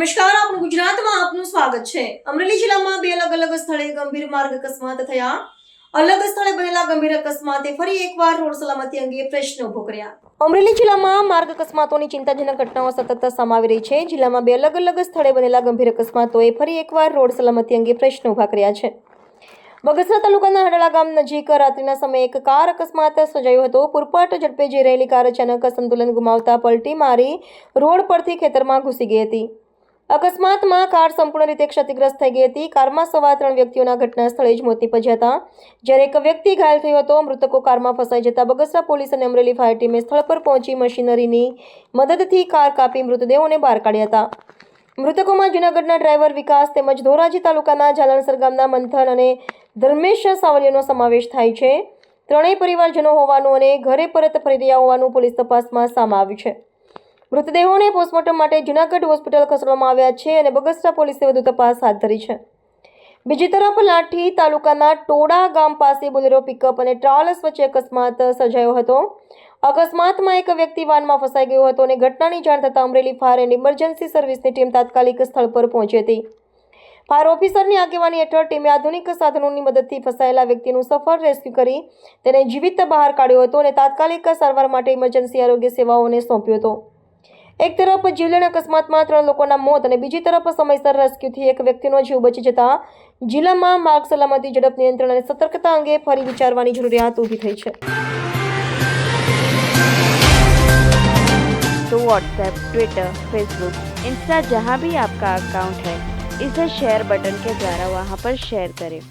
નમસ્કાર, આપણું ગુજરાતમાં આપનું સ્વાગત છે। અમરેલી જિલ્લામાં બે અલગ સ્થળે ગંભીર માર્ગ અકસ્માત થયા। અલગ સ્થળે બનેલા ગંભીર અકસ્માતે ફરી એકવાર રોડ સલામતી અંગે પ્રશ્ન ઉભો કર્યા। અમરેલી જિલ્લામાં માર્ગ અકસ્માતોની ચિંતાજનક ઘટનાઓ સતત સામે આવી રહી છે। જિલ્લામાં બે અલગ સ્થળે બનેલા ગંભીર અકસ્માતોએ ફરી એકવાર રોડ સલામતી અંગે પ્રશ્ન ઉભા કર્યા છે। બગસરા તાલુકાના હડાળા ગામ નજીક રાત્રિના સમયે એક કાર અકસ્માત સર્જાયો હતો। પૂરપાટ ઝડપે જઈ રહેલી કાર અચાનક સંતુલન ગુમાવતા પલટી મારી રોડ પરથી ખેતરમાં ઘૂસી ગઈ હતી। અકસ્માતમાં કાર સંપૂર્ણ રીતે ક્ષતિગ્રસ્ત થઈ ગઈ હતી। કારમાં સવાર 3 વ્યક્તિઓના ઘટના સ્થળે જ મોત નીપજ્યા હતા, જ્યારે એક વ્યક્તિ ઘાયલ થયો હતો। મૃતકો કારમાં ફસાઈ જતા બગસરા પોલીસ અને અમરેલી ફાયર ટીમે સ્થળ પર પહોંચી મશીનરીની મદદથી કાર કાપી મૃતદેહોને બહાર કાઢ્યા હતા। મૃતકોમાં જૂનાગઢના ડ્રાઈવર વિકાસ તેમજ ધોરાજી તાલુકાના જાલણસર ગામના મંથન અને ધર્મેશ સાવલિયાનો સમાવેશ થાય છે। ત્રણેય પરિવારજનો હોવાનું અને ઘરે પરત ફરી રહ્યા હોવાનું પોલીસ તપાસમાં સામે આવ્યું છે। મૃતદેહોને પોસ્ટમોર્ટમ માટે જૂનાગઢ હોસ્પિટલ ખસેડવામાં આવ્યા છે અને બગસરા પોલીસે વધુ તપાસ હાથ ધરી છે। બીજી તરફ લાઠી તાલુકાના ટોડા ગામ પાસે બોલેરો પિકઅપ અને ટ્રાવલ્સ વચ્ચે અકસ્માત સર્જાયો હતો। અકસ્માતમાં એક વ્યક્તિ વાનમાં ફસાઈ ગયો હતો અને ઘટનાની જાણ થતાં અમરેલી ફાયર એન્ડ ઇમરજન્સી સર્વિસની ટીમ તાત્કાલિક સ્થળ પર પહોંચી હતી। ફાયર ઓફિસરની આગેવાની હેઠળ ટીમે આધુનિક સાધનોની મદદથી ફસાયેલા વ્યક્તિનું સફળ રેસ્ક્યુ કરી તેને જીવિત બહાર કાઢ્યો હતો અને તાત્કાલિક સારવાર માટે ઇમરજન્સી આરોગ્ય સેવાઓને સોંપ્યો હતો। એક તરફ જીવલેણ અકસ્માતમાં 3 લોકોના મોત અને બીજી તરફ સમયસર રેસ્ક્યુથી એક વ્યક્તિનો જીવ બચી જતા જિલ્લામાં માર્ગ સલામતી, ઝડપ નિયંત્રણ અને સતર્કતા અંગે ફરી વિચારવાની જરૂરિયાત ઊભી થઈ છે। तो व्हाट्सएप, ट्विटर, फेसबुक, इंस्टा जहाँ भी आपका अकाउंट है, इसे शेयर बटन के द्वारा वहाँ पर शेयर करें।